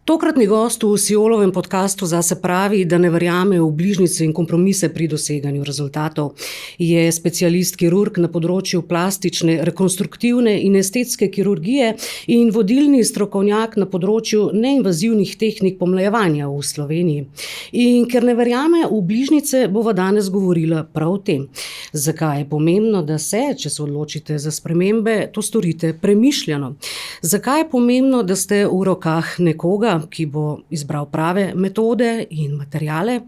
Tokratni gost v Siolovem podcastu zase pravi, da ne verjame v bližnjice in kompromise pri doseganju rezultatov. Je specialist kirurg na področju plastične, rekonstruktivne in estetske kirurgije in vodilni strokovnjak na področju neinvazivnih tehnik pomlajevanja v Sloveniji. In ker ne verjame v bližnjice, bova danes govorila prav o tem. Zakaj je pomembno, da se, če se odločite za spremembe, to storite premišljeno? Zakaj je pomembno, da ste v rokah nekoga, ki bo izbral prave metode in materijale,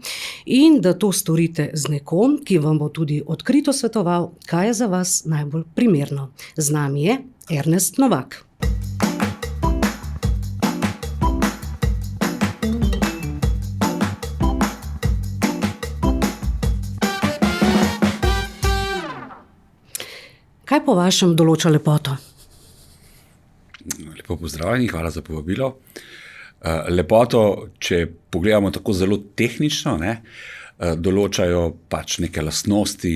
in da to storite z nekom, ki vam bo tudi odkrito svetoval, kaj je za vas najbolj primerno. Z nami je Ernest Novak. Kaj po vašem določa lepoto? Lepo pozdravljeni, hvala za povabilo. Lepoto, če pogledamo tako zelo tehnično, določajo pač neke lastnosti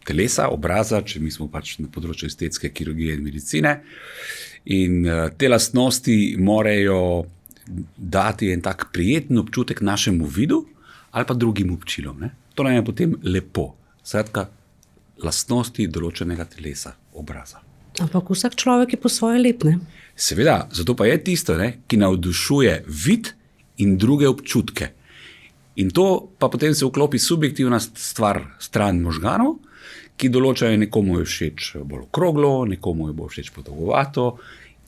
telesa, obraza, če mi smo pač na področju estetske kirurgije in medicine. In te lastnosti morajo dati en tak prijeten občutek našemu vidu ali pa drugim občilom. To nam je potem lepo. Skratka, lastnosti določenega telesa, obraza. Ampak vsak človek je po svoje lep, ne? Seveda, zato pa je tisto, ki navdušuje vid in druge občutke. In to pa potem se vklopi subjektivna stran možganov, ki določajo, nekomu je všeč bolj okroglo, nekomu je bolj všeč podolgovato.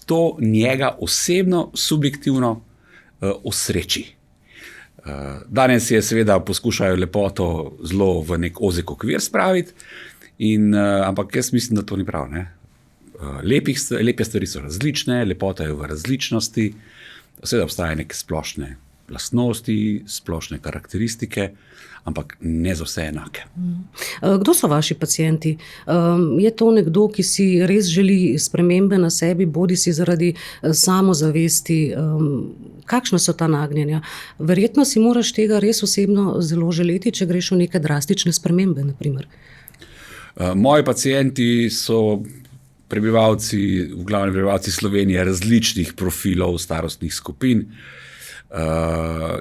To njega osebno, subjektivno osreči. Danes je seveda poskušajo lepoto zelo v nek ozek okvir spraviti, ampak jaz mislim, da to ni prav, Lepe stvari so različne, lepota je v različnosti, seveda obstajajo neke splošne lastnosti, splošne karakteristike, ampak ne za vse enake. Kdo so vaši pacienti? Je to nekdo, ki si res želi spremembe na sebi, bodi si zaradi samozavesti? Kakšna so ta nagnjenja? Verjetno si moraš tega res osebno zelo želeti, če greš v neke drastične spremembe, na primer. Moji pacienti so v glavnem prebivalci Slovenije različnih profilov, starostnih skupin.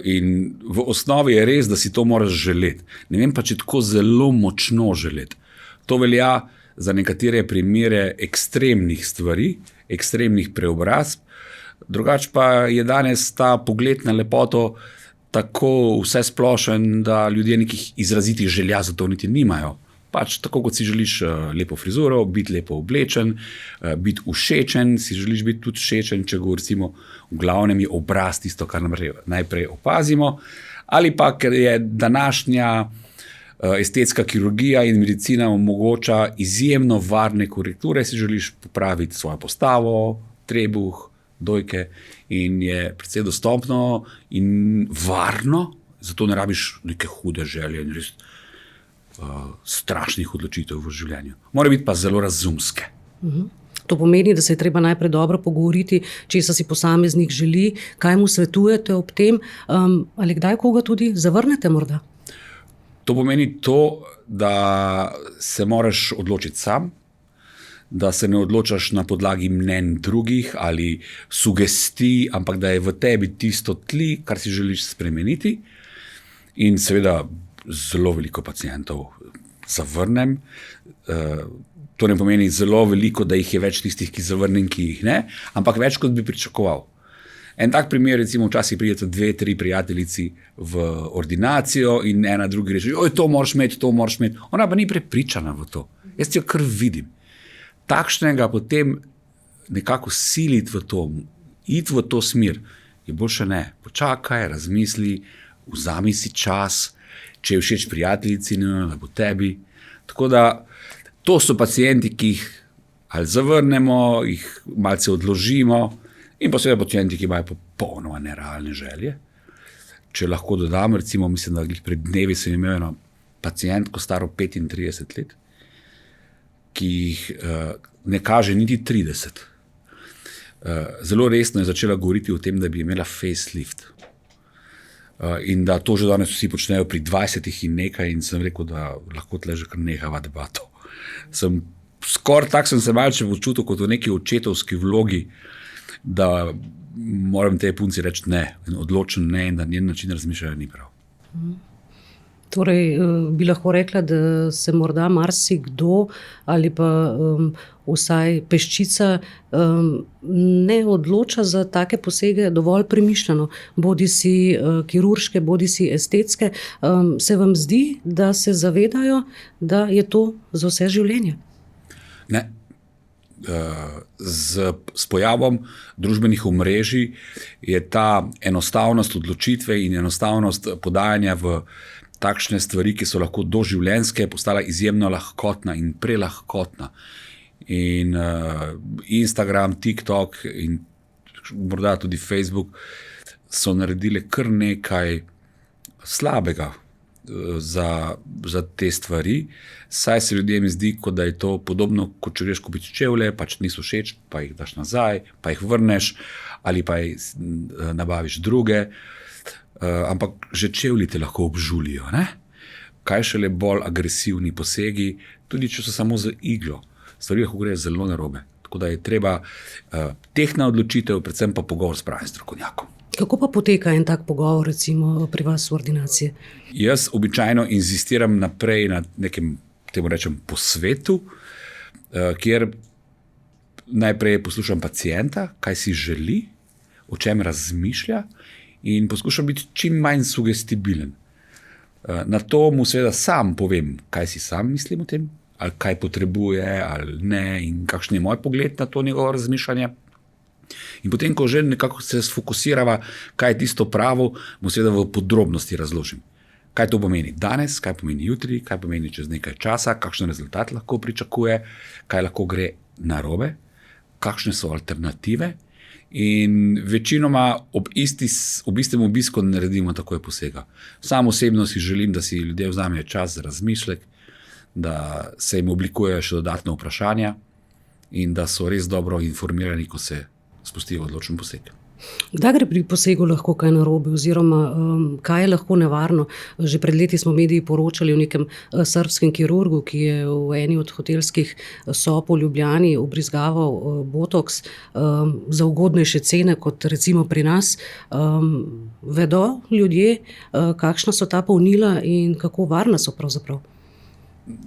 In v osnovi je res, da si to moraš želeti. Ne vem pa, če tako zelo močno želeti. To velja za nekatere primere ekstremnih stvari, ekstremnih preobrazb. Drugače pa je danes ta pogled na lepoto tako vsesplošen, da ljudje nekih izrazitih želja za to niti nimajo. Pač tako, kot si želiš lepo frizuro, biti lepo oblečen, biti všečen, si želiš biti tudi všečen, če recimo v glavnem je obraz tisto, kar najprej opazimo, ali pa, ker je današnja estetska kirurgija in medicina omogoča izjemno varne korekture, si želiš popraviti svojo postavo, trebuh, dojke in je precej dostopno in varno, zato ne rabiš neke hude želje in res strašnih odločitev v življenju. Mora biti pa zelo razumske. To pomeni, da se je treba najprej dobro pogovoriti, česa si posameznik želi, kaj mu svetujete ob tem, ali kdaj koga tudi zavrnete morda? To pomeni to, da se moraš odločiti sam, da se ne odločaš na podlagi mnenj drugih ali sugestij, ampak da je v tebi tisto tli, kar si želiš spremeniti. In seveda zelo veliko pacientov zavrnem. To ne pomeni zelo veliko, da jih je več tistih, ki zavrnem, ki jih ne, ampak več, kot bi pričakoval. En tak primer, recimo včasih pridete 2-3 prijateljici v ordinacijo in ena drugi reče, to moraš imeti, to moraš imeti. Ona pa ni prepričana v to. Jaz jo kar vidim. Takšnega potem nekako siliti v to, iti v to smer, je boljše ne. Počakaj, razmisli, vzami si čas, če je všeč prijateljici, da bo tebi. Tako da to so pacienti, ki jih ali zavrnemo, jih malce odložimo, in pa seveda pacienti, ki imajo popolnoma nerealne želje. Če lahko dodam, recimo, mislim, da pred dnevi sem imel eno pacientko staro 35 let, ki jih ne kaže niti 30. Zelo resno je začela govoriti o tem, da bi imela facelift. In da to že danes vsi počnejo pri 20 in nekaj, in sem rekel, da lahko tle že kar nehava debato. Skoraj tako sem se malce počutil kot v neki očetovski vlogi da moram tej punci reči ne, odločen ne, in da njen način razmišljanja ni prav. Torej, bi lahko rekla, da se morda marsikdo ali pa vsaj peščica ne odloča za take posege dovolj premišljeno, bodi si kirurške, bodi si estetske. Se vam zdi, da se zavedajo, da je to za vse življenje? Ne. S pojavom družbenih omrežij je ta enostavnost odločitve in enostavnost podajanja v takšne stvari, ki so lahko doživljenjske, postala izjemno lahkotna in prelahkotna. In Instagram, TikTok in morda tudi Facebook so naredili kar nekaj slabega za te stvari, saj se ljudem zdi, kot da je to podobno, kot če greš kupiti čevlje, pač niso všeč, pa jih daš nazaj, pa jih vrneš ali pa jih nabaviš druge. Ampak že čevlji te lahko obžulijo, ne? Kaj šele bolj agresivni posegi, tudi če so samo z iglo. Stvari lahko gre zelo narobe. Tako da je treba tehtna odločitev, predvsem pa pogovor s pravim strokovnjakom. Kako pa poteka en tak pogovor, recimo pri vas v ordinaciji? Jaz običajno inzistiram naprej na nekem, temu rečem, posvetu, kjer najprej poslušam pacienta, kaj si želi, o čem razmišlja, in poskušam biti čim manj sugestibilen. Na to mu seveda sam povem, kaj si sam mislim o tem, ali kaj potrebuje, ali ne, in kakšen je moj pogled na to njegovo razmišljanje. In potem, ko že nekako se sfokusirava, kaj je tisto pravo, mu seveda v podrobnosti razložim. Kaj to pomeni danes, kaj pomeni jutri, kaj pomeni čez nekaj časa, kakšen rezultat lahko pričakuje, kaj lahko gre narobe, kakšne so alternative. In večinoma ob istem obisku naredimo takoj posega. Sam osebno si želim, da si ljudje vzamejo čas za razmislek, da se jim oblikujejo še dodatne vprašanja in da so res dobro informirani, ko se spustijo odločen poseg. Kdaj gre pri posegu lahko kaj narobe oziroma kaj je lahko nevarno? Že pred leti smo mediji poročali o nekem srbskem kirurgu, ki je v eni od hotelskih sob v Ljubljani ubrizgaval botoks za ugodnejše cene kot recimo pri nas. Vedo ljudje, kakšna so ta polnila in kako varna so pravzaprav?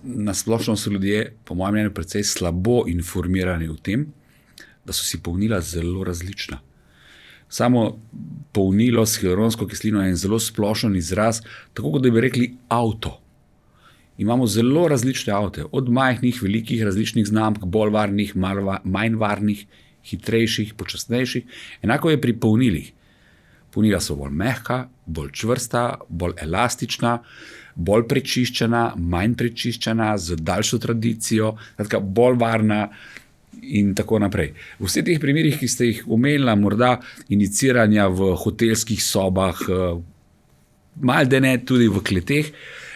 Na splošno so ljudje, po mojem mnenju, precej slabo informirani o tem, da so si polnila zelo različna. Samo polnilo s hialuronsko kislino je en zelo splošen izraz, tako kot da bi rekli avto. Imamo zelo različne avte, od majhnih, velikih, različnih znamk, bolj varnih, manj varnih, hitrejših, počasnejših. Enako je pri polnilih. Polnila so bolj mehka, bolj čvrsta, bolj elastična, bolj prečiščena, manj prečiščena, z daljšo tradicijo, bolj varna, in tako naprej. V vseh teh primerih, ki ste jih omenila, morda iniciranja v hotelskih sobah, maldene tudi v kleteh,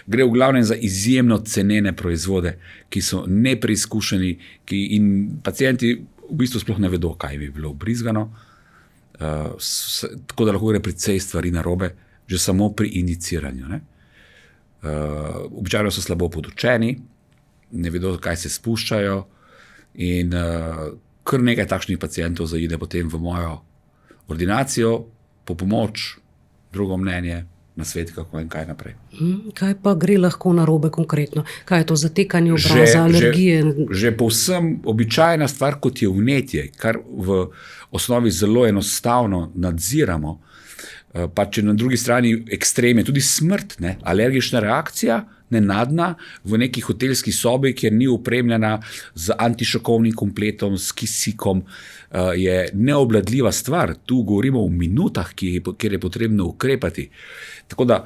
gre v glavnem za izjemno cenene proizvode, ki so nepreizkušeni, in pacienti v bistvu sploh ne vedo, kaj bi bilo ubrizgano, tako da lahko gre precej stvari narobe, že samo pri iniciranju. Običajno so slabo podučeni, ne vedo, kaj se spuščajo, in kar nekaj takšnih pacientov zaide potem v mojo ordinacijo, po pomoč, drugo mnenje, na svet, kako in kaj naprej. Kaj pa gre lahko narobe konkretno? Kaj je to zatekanje obraza, alergije? Že povsem običajna stvar, kot je vnetje, kar v osnovi zelo enostavno nadziramo, pa če na drugi strani ekstreme, tudi smrt, alergična reakcija, nenadna, v neki hotelski sobi, kjer ni opremljena z antišokovnim kompletom, s kisikom, je neobvladljiva stvar. Tu govorimo o minutah, kjer je potrebno ukrepati. Tako da,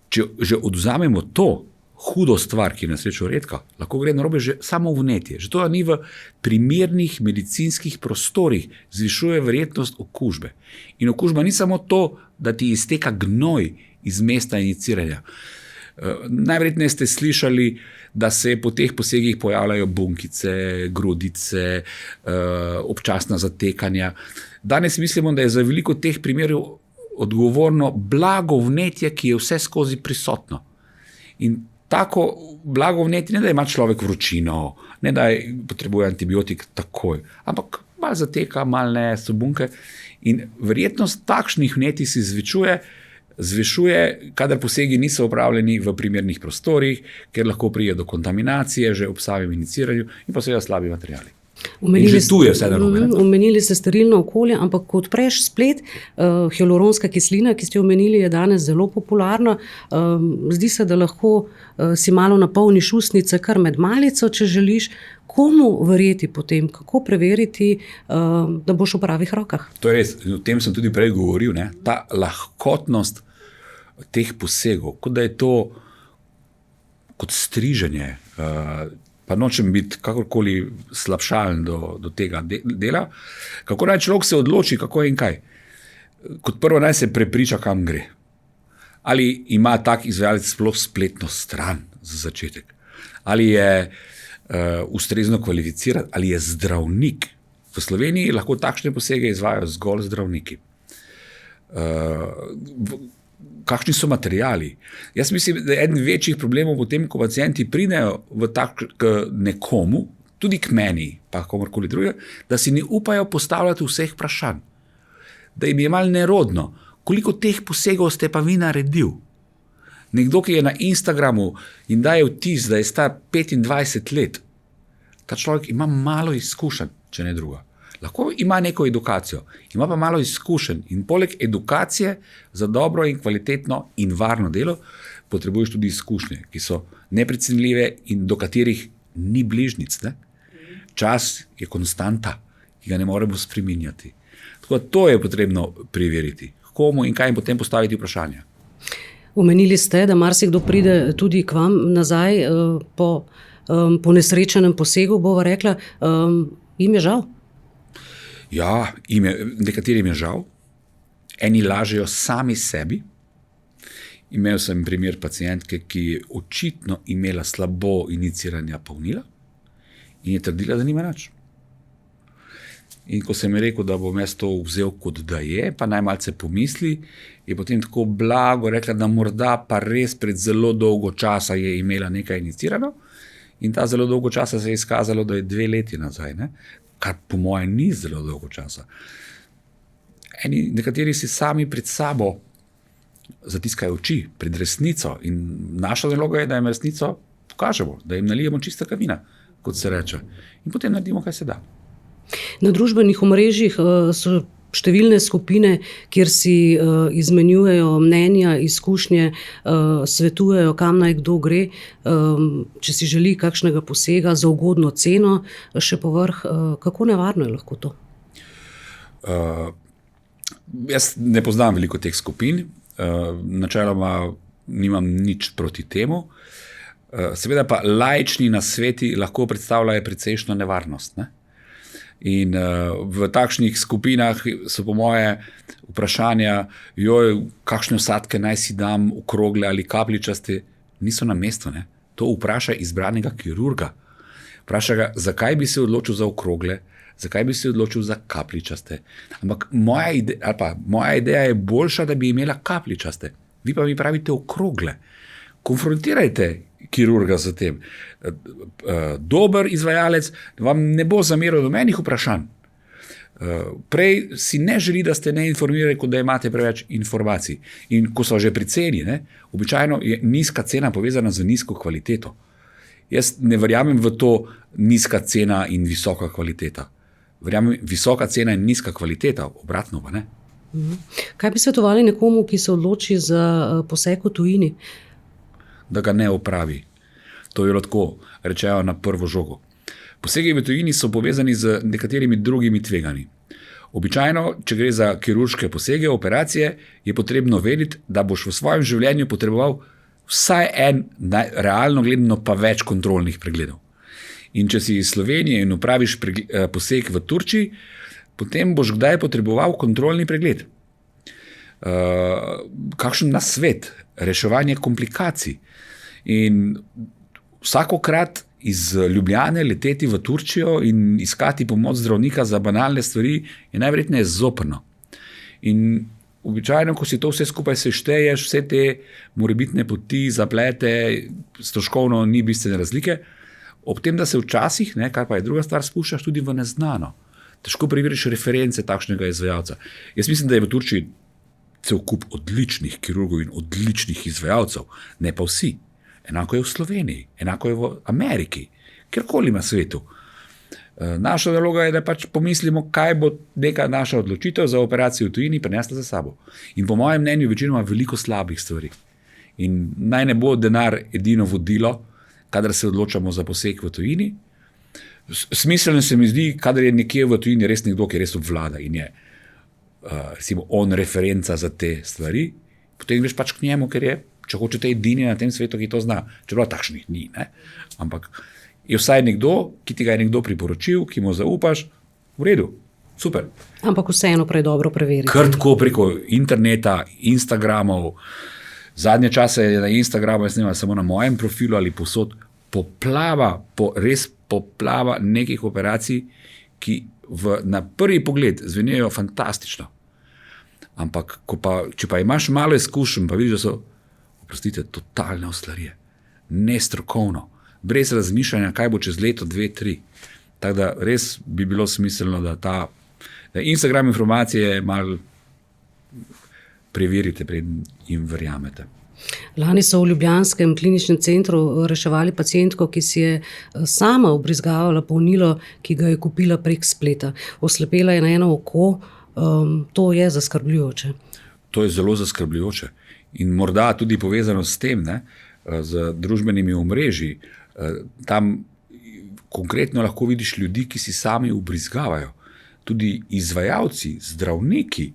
če že odvzamemo to hudo stvar, ki je na srečo redka, lahko gre narobe že samo vnetje. Že to ni v primernih medicinskih prostorih, zvišuje verjetnost okužbe. In okužba ni samo to, da ti izteka gnoj iz mesta iniciranja. Najverjetneje ste slišali, da se po teh posegih pojavljajo bunkice, grudice, občasna zatekanja. Danes mislimo, da je za veliko teh primerov odgovorno blago vnetje, ki je vse skozi prisotno. In tako blago vnetje, ne da ima človek vročino, ne da potrebuje antibiotik takoj, ampak malo zateka, malo ne, so bunke. In verjetnost takšnih vnetij se zvišuje, kadar posegi niso opravljeni v primernih prostorih, ker lahko pride do kontaminacije, že ob samem iniciranju in pa seveda slabi materiali. Že tu je vse narobe. Omenili ste sterilno okolje, ampak ko odpreš splet, hialuronska kislina, ki ste omenili, je danes zelo popularna. Zdi se, da lahko si malo napolniš ustnice kar med malico, če želiš. Komu verjeti potem, kako preveriti, da boš v pravih rokah? To je res, o tem sem tudi prej govoril, ne? Ta lahkotnost teh posegov, kot da je to kot striženje, pa nočem biti kakorkoli slabšalen do tega dela, kako naj človek se odloči, kako in kaj. Kot prvo naj se prepriča, kam gre. Ali ima tak izvajalec sploh spletno stran za začetek, ali je ustrezno kvalificiran, ali je zdravnik. V Sloveniji lahko takšne posege izvajajo zgolj zdravniki. Kakšni so materiali? Jaz mislim, da je eden večjih problemov potem, ko pacienti pridejo k nekomu, tudi k meni, pa komorkoli drugega, da si ne upajo postavljati vseh vprašanj. Da jim je malo nerodno. Koliko teh posegov ste pa vi naredil? Nekdo, ki je na Instagramu in daje vtis, da je star 25 let, ta človek ima malo izkušenj, če ne druga. Lahko ima neko edukacijo, ima pa malo izkušenj in poleg edukacije za dobro in kvalitetno in varno delo potrebuješ tudi izkušnje, ki so neprecenljive in do katerih ni bližnjic. Ne? Čas je konstanta, ki ga ne moremo spreminjati. Tako da to je potrebno preveriti. Komu in kaj in potem postaviti vprašanja. Omenili ste, da marsikdo pride tudi k vam nazaj po nesrečenem posegu, bova rekla, jim je žal? Ja, nekaterim je žal. Eni lažejo sami sebi. Imel sem primer pacientke, ki je očitno imela slabo iniciranja polnila in je trdila, da nima nič. In ko sem rekel, da bom jaz to vzel kot da je, pa naj malce pomisli, je potem tako blago rekla, da morda pa res pred zelo dolgo časa je imela nekaj inicirano in ta zelo dolgo časa se je izkazalo, da je 2 leti nazaj, ne? Kar po mojem ni zelo dolgo časa. Nekateri si sami pred sabo zatiskajo oči, pred resnico in naša naloga je, da jim resnico pokažemo, da jim nalijemo čistega vina, kot se reče. In potem naredimo, kaj se da. Na družbenih omrežjih so številne skupine, kjer si izmenjujejo mnenja, izkušnje, svetujejo, kam naj kdo gre, če si želi kakšnega posega za ugodno ceno, še povrh, kako nevarno je lahko to? Jaz ne poznam veliko teh skupin, načeloma nimam nič proti temu, seveda pa laični nasveti lahko predstavljajo precejšnjo nevarnost, ne? In v takšnih skupinah so po moje vprašanja, kakšne vsadke naj si dam, okrogle ali kapljičaste, niso na mestu. Ne? To vpraša izbranega kirurga. Vpraša ga, zakaj bi se odločil za okrogle, zakaj bi se odločil za kapljičaste. Ampak moja ideja je boljša, da bi imela kapljičaste. Vi pa mi pravite okrogle. Konfrontirajte kirurga z tem. Dober izvajalec vam ne bo zameril nobenih vprašanj. Prej si ne želi, da ste neinformirani, kot da imate preveč informacij. In ko so že pri ceni, običajno je nizka cena povezana z nizko kvaliteto. Jaz ne verjamem v to nizka cena in visoka kvaliteta. Verjamem, visoka cena in nizka kvaliteta, obratno pa ne. Kaj bi svetovali nekomu, ki se odloči za poseg v tujini? Da ga ne opravi. To je lahko rečejo na prvo žogo. Posegi v tujini so povezani z nekaterimi drugimi tveganji. Običajno, če gre za kirurške posege, operacije, je potrebno vedeti, da boš v svojem življenju potreboval vsaj realno gledano pa več kontrolnih pregledov. In če si iz Slovenije in opraviš poseg v Turčiji, potem boš kdaj potreboval kontrolni pregled. Kakšen nasvet, reševanje komplikacij. In vsakokrat iz Ljubljane leteti v Turčijo in iskati pomoč zdravnika za banalne stvari je najverjetneje zoprno. In običajno, ko si to vse skupaj sešteješ, vse te morebitne poti, zaplete, stroškovno ni bistvene razlike, ob tem, da se včasih, kar pa je druga stvar, spuščaš tudi v neznano. težko preveriš reference takšnega izvajalca. Jaz mislim, da je v Turčiji cel kup odličnih kirurgov in odličnih izvajalcev, ne pa vsi. Enako je v Sloveniji, enako je v Ameriki, kjerkoli na svetu. Naša naloga je, da pač pomislimo, kaj bo neka naša odločitev za operacijo v tujini prinesla za sabo. In po mojem mnenju večinoma veliko slabih stvari. In naj ne bo denar edino vodilo, kadar se odločamo za poseg v tujini. Smiselno se mi zdi, kadar je nekje v tujini res nekdo, ki res obvlada in je recimo on referenca za te stvari, potem greš pač k njemu, ker je, če hočete, edini na tem svetu, ki to zna. Čeprav takšnih ni, ne? Ampak je vsaj nekdo, ki ti ga je nekdo priporočil, ki mu zaupaš, v redu, super. Ampak vseeno dobro preveriti. Kar tako preko interneta, Instagramov, zadnje čase je na Instagramu, jaz ne vem, samo na mojem profilu ali povsod, res poplava nekih operacij, ki na prvi pogled zvenijo fantastično. Ampak če pa imaš malo izkušenj, pa vidiš, da so, oprostite, totalne oslarije, nestrokovno, brez razmišljanja, kaj bo čez leto, 2, 3. Tako da res bi bilo smiselno, da Instagram informacije malo preverite, preden jim verjamete. Lani so v ljubljanskem kliničnem centru reševali pacientko, ki si je sama vbrizgavala polnilo, ki ga je kupila prek spleta. Oslepela je na eno oko, to je zaskrbljujoče. To je zelo zaskrbljujoče in morda tudi povezano s tem, z družbenimi omrežji. Tam konkretno lahko vidiš ljudi, ki si sami vbrizgavajo. Tudi izvajalci, zdravniki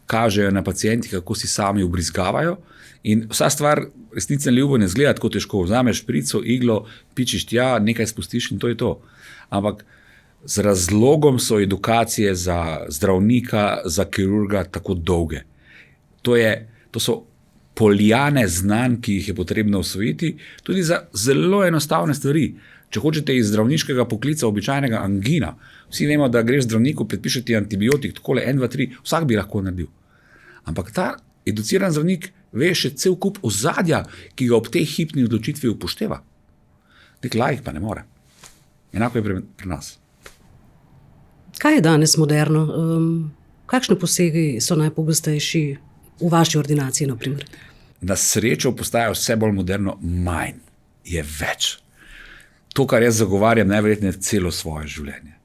kažejo na pacienti, kako si sami vbrizgavajo. In vsa stvar resnično ljubo ne zgleda tako težko. Vzameš šprico, iglo, pičiš tja, nekaj spustiš in to je to. Ampak z razlogom so edukacije za zdravnika, za kirurga tako dolge. To so poljane znanj, ki jih je potrebno osvojiti, tudi za zelo enostavne stvari. Če hočete iz zdravniškega poklica običajnega angina, vsi vemo, da greš zdravniku, predpiše ti antibiotik, takole 1, 2, 3, vsak bi lahko naredil. Ampak ta educiran zdravnik ve še cel kup ozadja, ki ga ob tej hipni odločitvi upošteva. Nek laik pa ne more. Enako je pri nas. Kaj je danes moderno? Kakšne posegi so najpogostejši v vaši ordinaciji, na primer? Na srečo postaja vse bolj moderno, manj je več. To, kar jaz zagovarjam, najverjetneje celo svoje življenje.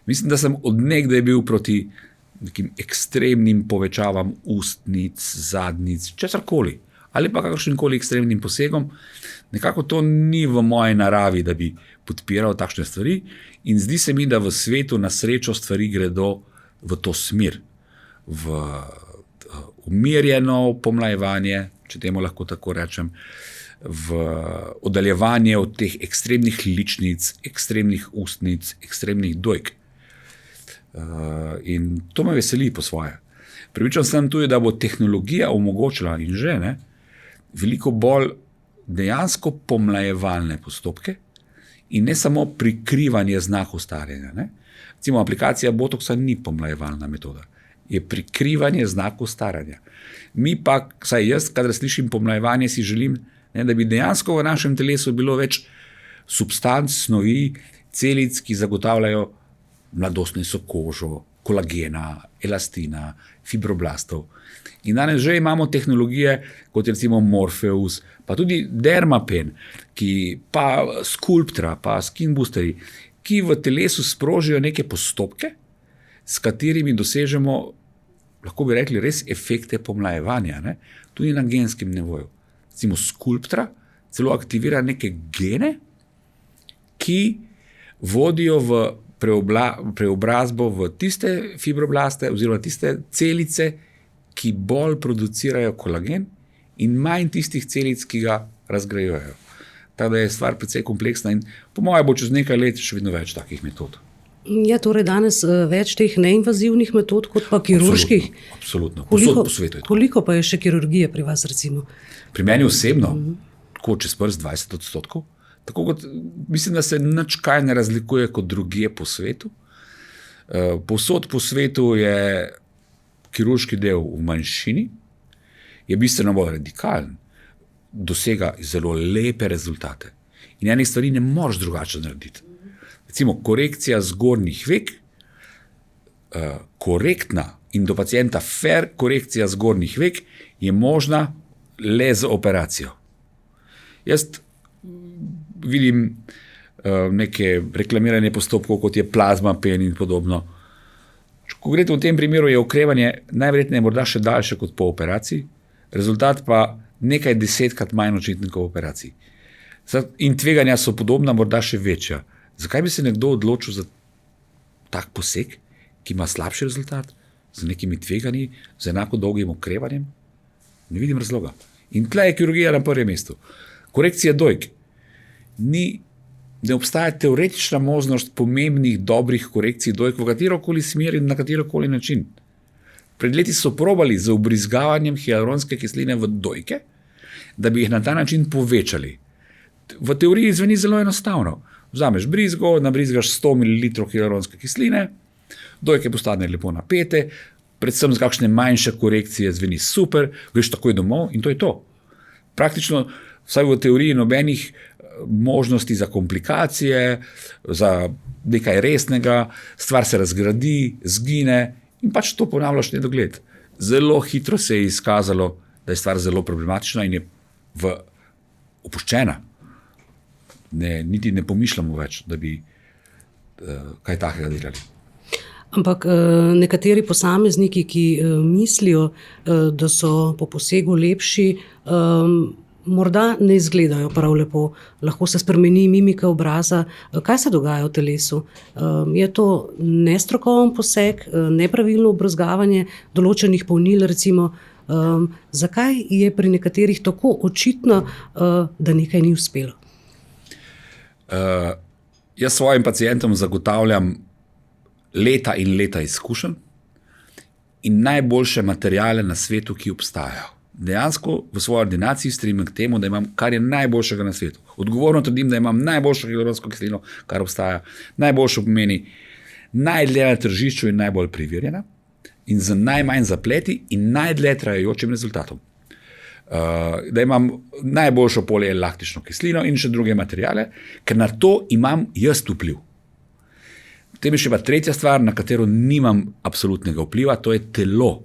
Mislim, da sem od nekdaj bil proti nekim ekstremnim povečavam ustnic, zadnjic, česarkoli, ali pa kakršnikoli ekstremnim posegom. Nekako to ni v moji naravi, da bi podpiral takšne stvari in zdi se mi, da v svetu na srečo stvari gredo v to smer, v umirjeno pomlajevanje, če temu lahko tako rečem, v oddaljevanje od teh ekstremnih ličnic, ekstremnih ustnic, ekstremnih dojk. In to me veseli po svoje. Prepričan sem tudi, da bo tehnologija omogočila in že veliko bolj dejansko pomlajevalne postopke in ne samo prikrivanje znakov starjenja. Recimo aplikacija Botoxa ni pomlajevalna metoda, je prikrivanje znakov staranja. Mi pa, saj jaz, kadar slišim pomlajevanje, si želim, da bi dejansko v našem telesu bilo več substanc, snovi, celic, ki zagotavljajo mladostnejšo kožo, kolagena, elastina, fibroblastov. In danes že imamo tehnologije, kot recimo Morpheus, pa tudi Dermapen, pa Sculptra, pa Skin Boosteri, ki v telesu sprožijo neke postopke, s katerimi dosežemo, lahko bi rekli, res efekte pomlajevanja, tudi na genskem nivoju. Recimo Sculptra celo aktivira neke gene, ki vodijo v preobrazbo v tiste fibroblaste oziroma tiste celice, ki bolj producirajo kolagen in manj tistih celic, ki ga razgrajujejo. Tako da je stvar precej kompleksna in po mojem bo čez nekaj let še vedno več takih metod. Je torej danes več teh neinvazivnih metod kot pa kirurških? Absolutno. Povsod po svetu je to. Koliko pa je še kirurgije pri vas, recimo? Pri meni osebno, tako čez prst 20%. Tako kot, mislim, da se nič kaj ne razlikuje kot drugje po svetu. Povsod po svetu je kirurški del v manjšini, je bistveno bolj radikalen, dosega zelo lepe rezultate. In enih stvari ne moreš drugače narediti. Recimo korekcija zgornjih vek korektna in do pacienta fair korekcija zgornjih vek je možna le z operacijo. Jaz vidim neke reklamiranje postopkov, kot je plazma pen in podobno. Ko gre v tem primeru, je okrevanje najverjetneje morda še daljše kot po operaciji, rezultat pa nekaj 10-krat manj očitno kot v operaciji. In tveganja so podobna, morda še večja. Zakaj bi se nekdo odločil za tak poseg, ki ima slabši rezultat, z nekimi tveganji, z enako dolgim okrevanjem? Ne vidim razloga. In tle je kirurgija na prvem mestu. Korekcija dojk. Ne obstaja teoretična možnost pomembnih, dobrih korekcij dojk v katerokoli smer in na katerokoli način. Pred leti so probali z vbrizgavanjem hialuronske kisline v dojke, da bi jih na ta način povečali. V teoriji zveni zelo enostavno. Vzameš brizgo, nabrizgaš 100 ml hialuronske kisline, dojke postane lepo napete, predvsem z kakšne manjše korekcije zveni super, greš takoj domov in to je to. Praktično, vsaj v teoriji, nobenih možnosti za komplikacije, za nekaj resnega, stvar se razgradi, zgine in pač to ponavljaš nedogled. Zelo hitro se je izkazalo, da je stvar zelo problematična in je opuščena. Niti ne pomišljamo več, da bi kaj takega delali. Ampak nekateri posamezniki, ki mislijo, da so po posegu lepši, morda ne izgledajo prav lepo, lahko se spremeni mimika obraza. Kaj se dogaja v telesu? Je to nestrokoven poseg, nepravilno vbrizgavanje določenih polnil, recimo? Zakaj je pri nekaterih tako očitno, da nekaj ni uspelo? Jaz svojim pacientom zagotavljam leta in leta izkušenj in najboljše materijale na svetu, ki obstajajo. Dejansko v svoji ordinaciji stremim k temu, da imam kar je najboljšega na svetu. Odgovorno trdim, da imam najboljšo hialuronsko kislino, kar obstaja. Najboljšo pomeni najdlje na tržišču in najbolj preverjena in z najmanj zapleti in najdlje trajajočim rezultatom. Da imam najboljšo polielaktično kislino in še druge materijale, ker na to imam jaz vpliv. Potem je še pa tretja stvar, na katero nimam absolutnega vpliva, to je telo.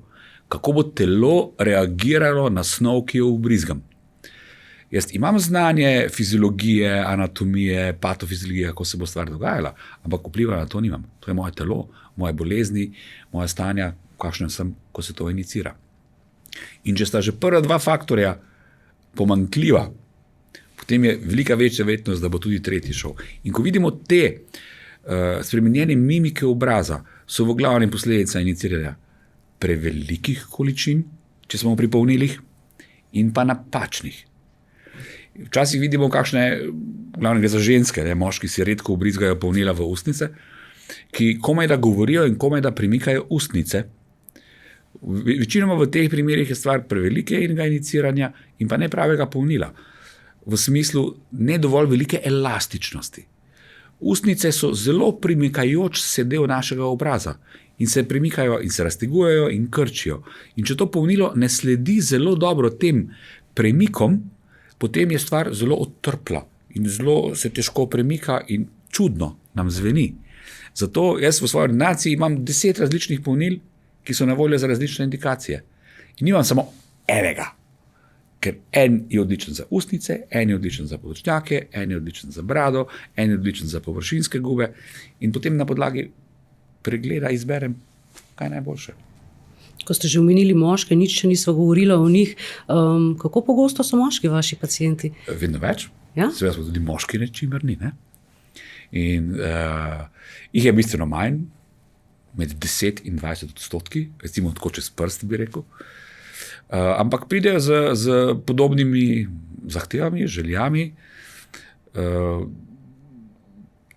Kako bo telo reagiralo na snov, ki jo vbrizgam. Jaz imam znanje fiziologije, anatomije, patofiziologije, kako se bo stvar dogajala, ampak vpliva na to nimam. To je moje telo, moje bolezni, moje stanja, kakšen sem, ko se to inicira. In če sta že prva dva faktorja pomanjkljiva, potem je velika večja verjetnost, da bo tudi tretji šel. In ko vidimo te spremenjene mimike obraza, so v glavnem posledica iniciranja prevelikih količin, če smo pri polnilih, in pa napačnih. Včasih vidimo kakšne, glavno gre za ženske, moški si redko vbrizgajo polnila v ustnice, ki komaj da govorijo in komaj da premikajo ustnice. Večinoma v teh primerih je stvar prevelikega iniciranja in pa nepravega polnila. V smislu ne dovolj velike elastičnosti. Ustnice so zelo premikajoč se del našega obraza in se premikajo in se raztegujejo in krčijo. In če to polnilo ne sledi zelo dobro tem premikom, potem je stvar zelo otrpla in zelo se težko premika in čudno nam zveni. Zato jaz v svoji ordinaciji imam 10 različnih polnil, ki so na voljo za različne indikacije. In nimam samo enega, ker en je odličen za ustnice, en je odličen za podočnjake, en je odličen za brado, en je odličen za površinske gube in potem na podlagi pregleda izberem, kaj najboljše. Ko ste že omenili moške, nič še nismo govorili o njih. Kako pogosto so moški vaši pacienti? Vedno več. Ja? Seveda smo tudi moški, čimer ni. Ne? In jih je bistveno manj, med 10 in 20%, recimo tako čez prst bi rekel. Ampak pridejo z podobnimi zahtevami, željami.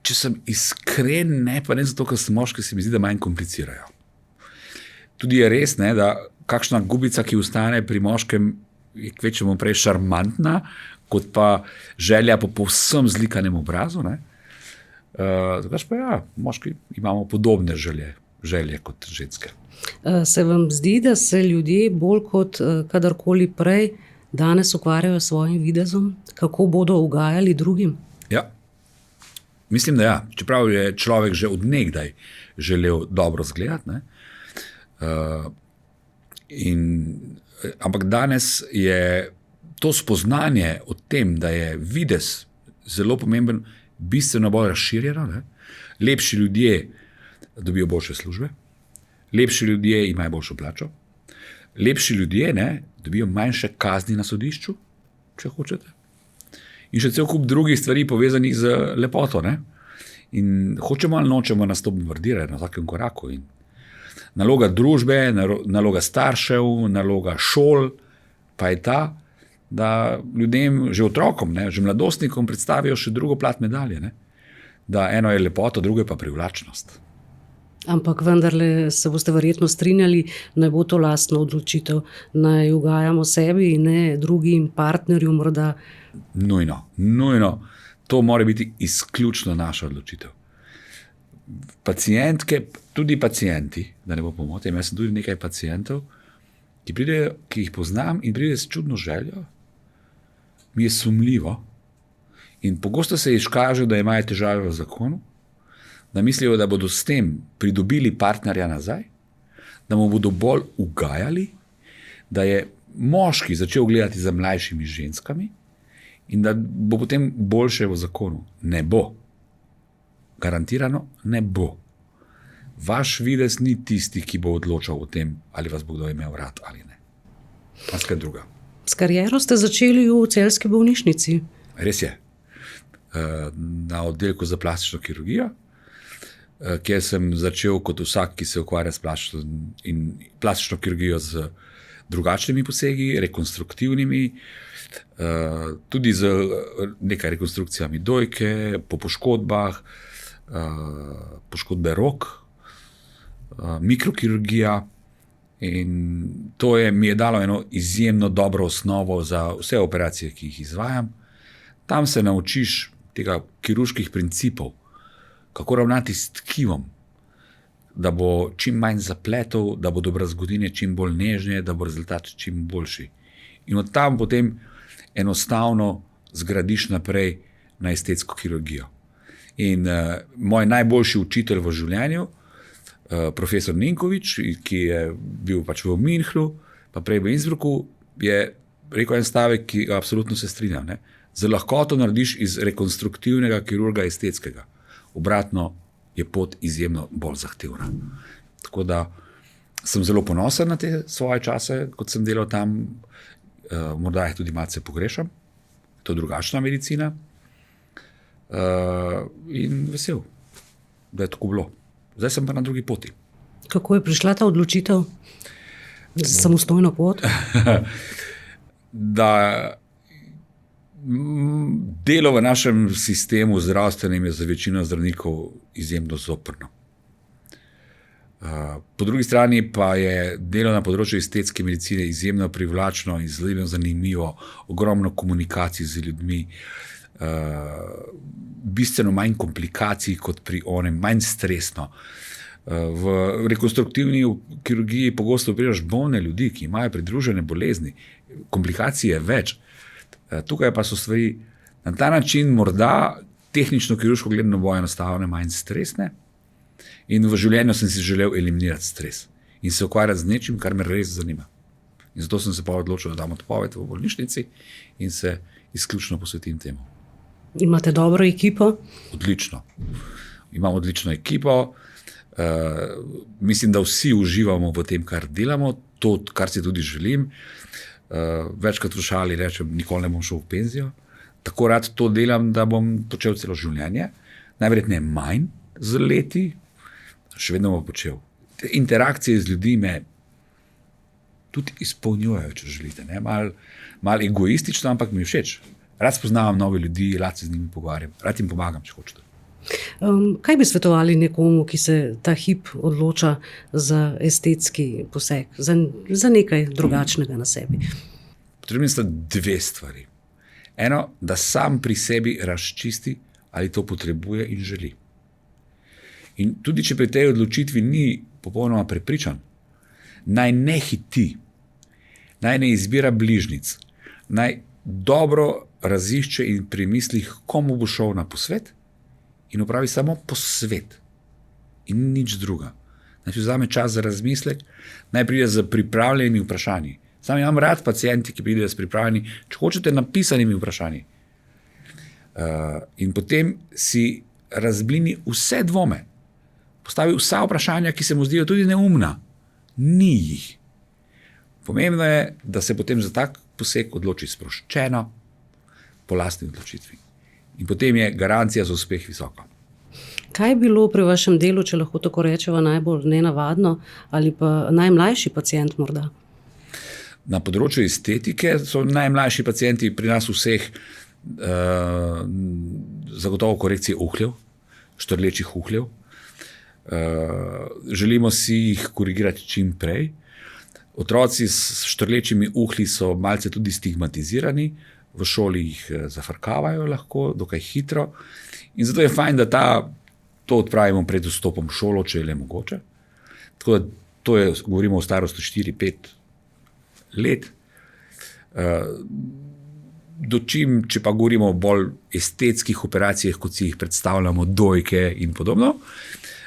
Če sem iskren, ne, pa ne zato, ker sem moški, se mi zdi, da manj komplicirajo. Tudi je res, ne, da kakšna gubica, ki ostane pri moškem, je kvečemu prej šarmantna, kot pa želja po povsem zlikanem obrazu. Drugač pa ja, moški imamo podobne želje kot ženske. Se vam zdi, da se ljudje bolj kot kadarkoli prej danes ukvarjajo s svojim videzom? Kako bodo ugajali drugim? Ja. Mislim, da ja. Čeprav je človek že od nekdaj želel dobro izgledati, ne? Ampak danes je to spoznanje o tem, da je videz zelo pomemben, bistveno bolj razširjeno. Ne? Lepši ljudje dobijo boljše službe, lepši ljudje imajo boljšo plačo, lepši ljudje dobijo manjše kazni na sodišču, če hočete. In še cel kup drugih stvari povezanih z lepoto. Ne? In hočemo ali nočemo, nas to bombardirajo na vsakem koraku. In naloga družbe, naloga staršev, naloga šol pa je ta, da ljudem, že otrokom, že mladostnikom predstavijo še drugo plat medalje. Ne? Da eno je lepota, drugo je pa privlačnost. Ampak vendarle se boste verjetno strinjali, naj bo to lastna odločitev, naj ugajamo sebi in ne drugim partnerju morda. Nujno. To mora biti izključno naša odločitev. Pacientke, tudi pacienti, da ne bo pomote, jaz sem tudi nekaj pacientov, ki pridejo, ki jih poznam in pridejo s čudno željo, mi je sumljivo in pogosto se izkaže, da imajo težave v zakonu, da mislijo, da bodo s tem pridobili partnerja nazaj, da mu bodo bolj ugajali, da je moški začel gledati za mlajšimi ženskami in da bo potem boljše v zakonu. Ne bo. Garantirano ne bo. Vaš videz ni tisti, ki bo odločal o tem, ali vas bo kdo imel rad ali ne. Pa skaj druga. S kariero ste začeli v celjski bolnišnici. Res je. Na oddelku za plastično kirurgijo, kjer sem začel kot vsak, ki se ukvarja s plastično kirurgijo z drugačnimi posegi, rekonstruktivnimi, tudi z nekaj rekonstrukcijami dojke, po poškodbah, poškodbe rok, mikrokirurgija. In to mi je dalo eno izjemno dobro osnovo za vse operacije, ki jih izvajam. Tam se naučiš tega kirurških principov, kako ravnati s tkivom, da bo čim manj zapletov, da bodo brazgotine čim bolj nežne, da bo rezultat čim boljši. In od tam potem enostavno zgradiš naprej na estetsko kirurgijo. In moj najboljši učitelj v življenju, profesor Ninkovič, ki je bil pač v Münchnu, pa prej v Innsbrucku, je rekel en stavek, ki ga absolutno se strinjam. Ne? Z lahkoto narediš iz rekonstruktivnega kirurga estetskega. Obratno je pot izjemno bolj zahtevna. Tako da sem zelo ponosen na te svoje čase, kot sem delal tam, morda jih tudi malce pogrešam, to je drugačna medicina in vesel, da je tako bilo. Zdaj sem pa na drugi poti. Kako je prišla ta odločitev za samostojno pot? Da delo v našem sistemu zdravstvenem je za večino zdravnikov izjemno zoprno. Po drugi strani pa je delo na področju estetske medicine izjemno privlačno in zelo zanimivo, ogromno komunikacij z ljudmi, bistveno manj komplikacij kot pri onem, manj stresno. V rekonstruktivni kirurgiji pogosto operaš bolne ljudi, ki imajo pridružene bolezni, komplikacij je več. Tukaj pa so stvari na ta način morda tehnično kirurško gledano bolj enostavne, manj stresne. In v življenju sem si želel eliminirati stres in se ukvarjati z nečim, kar me res zanima. In zato sem se pa odločil, da dam odpoved v bolnišnici in se izključno posvetim temu. Imate dobro ekipo? Odlično. Imam odlično ekipo. Mislim, da vsi uživamo v tem, kar delamo, to, kar si tudi želim. Večkrat v šali rečem, nikoli ne bom šel v penzijo. Tako rad to delam, da bom počel celo življenje. Najverjetneje manj z leti, še vedno bom počel. Te interakcije z ljudmi me tudi izpolnjujejo, če želite. Mal egoistično, ampak mi všeč. Rad spoznavam nove ljudi, rad se z njimi pogovarjam, rad jim pomagam, če hočete. Kaj bi svetovali nekomu, ki se ta hip odloča za estetski poseg, za nekaj drugačnega na sebi? Potrebni sta dve stvari. Eno, da sam pri sebi razčisti, ali to potrebuje in želi. In tudi, če pri tej odločitvi ni popolnoma prepričan, naj ne hiti, naj ne izbira bližnjic, naj dobro razišče in primisli, komu bo šel na posvet in opravi samo posvet in nič druga. Naj si vzame čas za razmislek, naj pride z pripravljenimi vprašanji. Sam imam rad pacienti, ki pridejo s pripravljenimi, če hočete, napisanimi vprašanji. In potem si razblini vse dvome. Postavi vsa vprašanja, ki se mu zdijo tudi neumna. Ni jih. Pomembno je, da se potem za tak poseg odloči sproščeno, po lastni odločitvi. In potem je garancija za uspeh visoka. Kaj je bilo pri vašem delu, če lahko tako rečeva, najbolj nenavadno ali pa najmlajši pacient morda? Na področju estetike so najmlajši pacienti pri nas vseh zagotovo korekcije uhljev, štrlečih uhljev. Želimo si jih korigirati čim prej. Otroci s štrlečimi uhlji so malce tudi stigmatizirani, v šoli jih zafrkavajo lahko, dokaj hitro. In zato je fajn, da to odpravimo pred vstopom v šolo, če je le mogoče. Tako da govorimo o starosti 4-5 let. Dočim, če pa govorimo o bolj estetskih operacijah, kot si jih predstavljamo, dojke in podobno,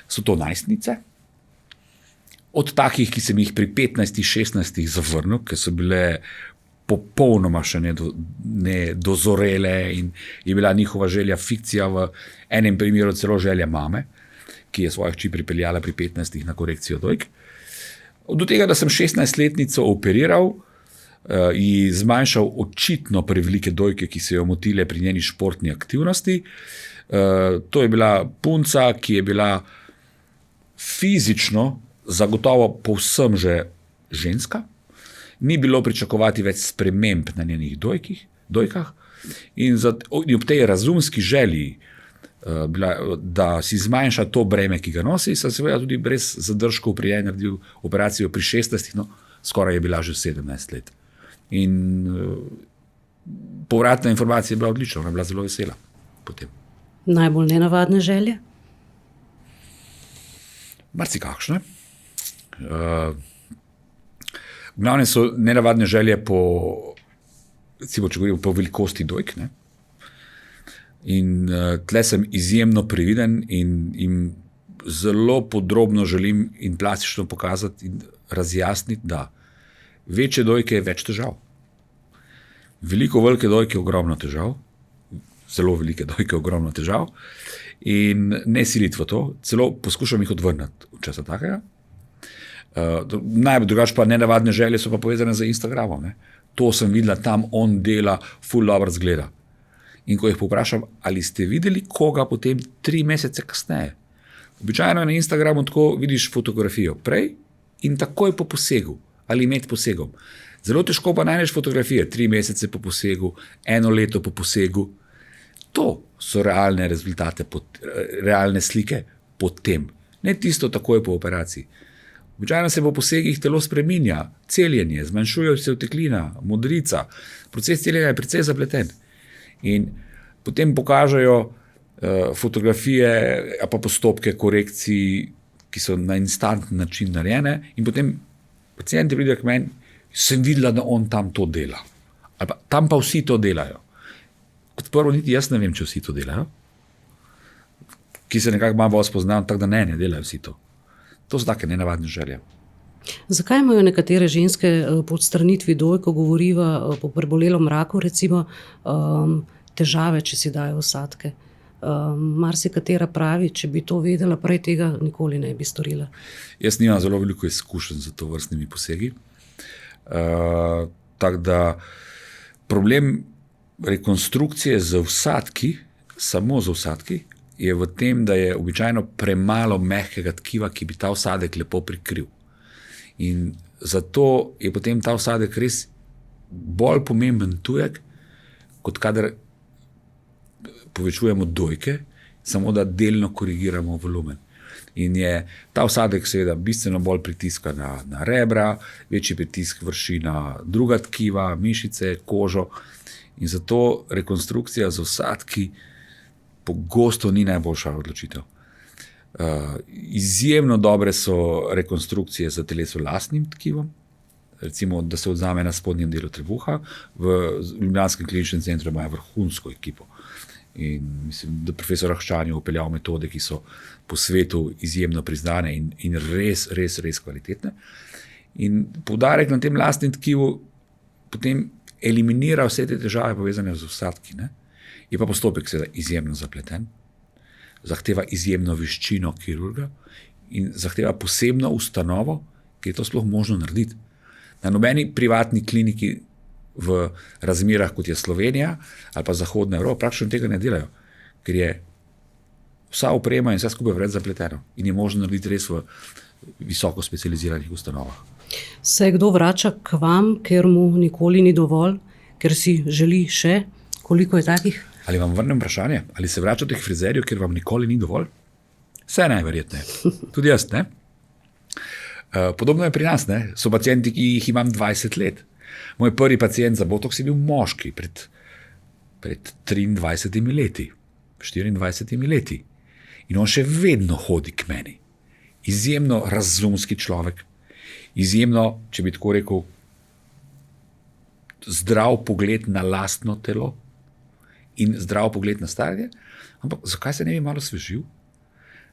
so to najstnice. Od takih, ki sem jih pri 15-16 zavrnil, ker so bile popolnoma še nedozorele in je bila njihova želja fikcija, v enem primeru celo želja mame, ki je svojo hči pripeljala pri 15 na korekcijo dojk. Do tega, da sem 16-letnico operiral, ji zmanjšal očitno prevelike dojke, ki so jo motile pri njeni športni aktivnosti. To je bila punca, ki je bila fizično zagotovo povsem že ženska. Ni bilo pričakovati več sprememb na njenih dojkah. In ob tej razumski želji, da si zmanjša to breme, ki ga nosi, sem seveda tudi brez zadržkov pri njej naredil operacijo pri 16, no skoraj je bila že 17 let. In povratna informacija je bila odlična, ona je bila zelo vesela potem. Najbolj nenavadne želje? Marsikakšne. V glavnem so nenavadne želje če govorimo po velikosti dojk. Ne? In tle sem izjemno previden in jim zelo podrobno želim in plastično pokazati in razjasniti, da večje dojke je več težav. Veliko velike dojke je ogromno težav, zelo velike dojke je ogromno težav in ne siliti v to, celo poskušam jih odvrniti v časa takega. Najbolj drugače pa nenavadne želje so pa povezane z Instagramom. Ne? To sem videla, tam on dela, ful dobro zgleda. In ko jih povprašam, ali ste videli koga potem 3 mesece kasneje? Običajno na Instagramu tako vidiš fotografijo prej in takoj po posegu ali med posegom. Zelo težko pa najdeš fotografije 3 mesece po posegu, 1 leto po posegu. To so realne rezultate, realne slike potem. Ne tisto takoj po operaciji. Običajno se po posegih telo spreminja, celjenje, zmanjšuje se oteklina, modrica. Proces celjenja je precej zapleten. In potem pokažejo fotografije pa postopke korekcij, ki so na instantni način narejene in potem pacienti pridejo k meni, sem videla, da on tam to dela. Ali pa tam pa vsi to delajo. Kot prvo, niti jaz ne vem, če vsi to delajo. Ki se nekako malo bolj spoznam, tako da ne delajo vsi to. To so take nenavadne želje. Zakaj imajo nekatere ženske po odstranitvi dojk, ko govoriva po prebolelem raku, recimo, težave, če si dajo vsadke? Marsikatera pravi, če bi to vedela, prej tega nikoli ne bi storila. Jaz nimam zelo veliko izkušenj z tovrstnimi posegi. Tako da problem rekonstrukcije z vsadki, samo z vsadki, je v tem, da je običajno premalo mehkega tkiva, ki bi ta vsadek lepo prikril. In zato je potem ta vsadek res bolj pomemben tujek, kot kadar povečujemo dojke, samo da delno korigiramo volumen. In je ta vsadek seveda bistveno bolj pritiska na rebra, večji pritisk vrši na druga tkiva, mišice, kožo. In zato rekonstrukcija z vsadki pogosto ni najboljša odločitev. Izjemno dobre so rekonstrukcije za teleso lastnim tkivom, recimo, da se odzame na spodnjem delu trebuha. V Ljubljanskem kliničnem centru imajo vrhunsko ekipo. In mislim, da profesor Ahščan je upeljal metode, ki so po svetu izjemno priznane in res, res, res kvalitetne. In poudarek na tem lastnem tkivu potem eliminira vse te težave povezane z vsadki. Ne? Je pa postopek seveda izjemno zapleten, zahteva izjemno veščino kirurga in zahteva posebno ustanovo, ki je to sploh možno narediti. Na nobeni privatni kliniki v razmerah, kot je Slovenija ali pa Zahodna Evropa, praktično tega ne delajo, ker je vsa oprema in vse skupaj preveč zapleteno in je možno narediti res v visoko specializiranih ustanovah. Se kdo vrača k vam, ker mu nikoli ni dovolj, ker si želi še? Koliko je takih? Ali vam vrnem vprašanje? Ali se vračate k frizerju, ker vam nikoli ni dovolj? Vse najverjetneje. Tudi jaz, ne? Podobno je pri nas, ne? So pacienti, ki jih imam 20 let. Moj prvi pacient za botoks je bil moški pred 23 leti, 24 leti. In on še vedno hodi k meni. Izjemno razumski človek, izjemno, če bi tako rekel, zdrav pogled na lastno telo in zdrav pogled na staranje. Ampak zakaj se ne bi malo svežil?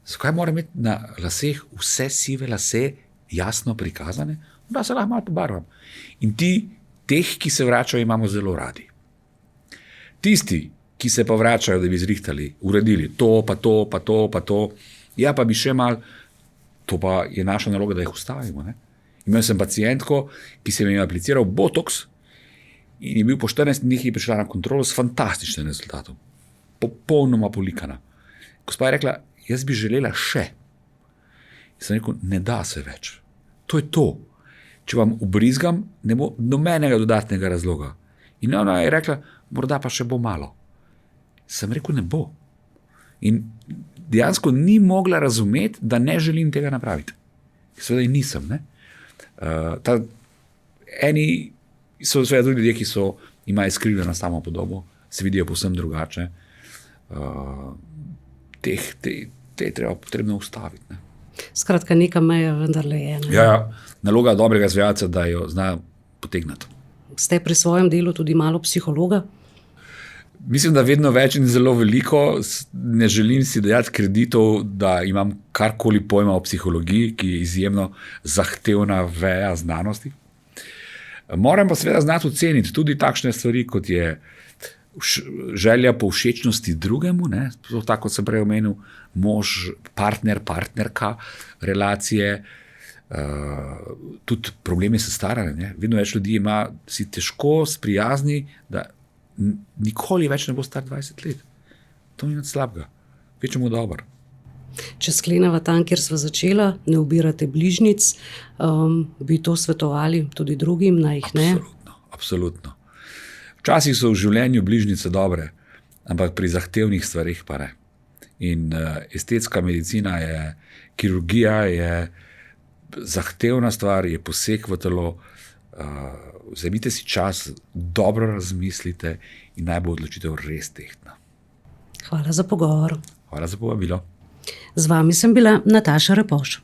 Zakaj mora imeti na laseh vse sive lase jasno prikazane? Da se lahko malo pobarvam. In teh, ki se vračajo, imamo zelo radi. Tisti, ki se pa vračajo, da bi zrihtali, uredili to, pa to, pa to, pa to, ja, pa bi še malo, to pa je naša naloga, da jih ustavimo. Ne? Imel sem pacientko, ki se mi je apliciral botoks in je bil po 14 dneh prišla na kontrolo s fantastičnim rezultatom. Popolnoma polikana. Gospa je rekla, jaz bi želela še. In sem rekel, ne da se več. To je to. Če vam ubrizgam, ne bo nobenega dodatnega razloga. In ona je rekla, morda pa še bo malo. Sem rekel, ne bo. In dejansko ni mogla razumeti, da ne želim tega napraviti. Seveda in nisem. Ne? Eni so seveda tudi ljudje, ki imajo izkrivljeno samopodobo, se vidijo povsem drugače. Te je potrebno ustaviti. Ne? Skratka, neka meja vendarle je. Ne? Ja, naloga dobrega izvajalca, da jo zna potegniti. Ste pri svojem delu tudi malo psihologa? Mislim, da vedno več in zelo veliko. Ne želim si dajati kreditov, da imam karkoli pojma o psihologiji, ki je izjemno zahtevna veja znanosti. Moram pa seveda znati oceniti tudi takšne stvari, kot je želja po všečnosti drugemu, ne? Tako kot sem prej omenil, mož, partner, partnerka, relacije, tudi problemi s staranjem. Vedno več ljudi si težko sprijazni, da nikoli več ne bo star 20 let. To ni nič slabega, večjemu dobro. Če skleneva tam, kjer sva začela, ne ubirate bližnjic, bi to svetovali tudi drugim, naj jih ne? Absolutno. Včasih so v življenju bližnjice dobre, ampak pri zahtevnih stvarih pa ne. In estetska medicina kirurgija je zahtevna stvar, je poseg v telo. Vzemite si čas, dobro razmislite in naj bo odločitev res tehtna. Hvala za pogovor. Hvala za povabilo. Z vami sem bila Nataša Repoš.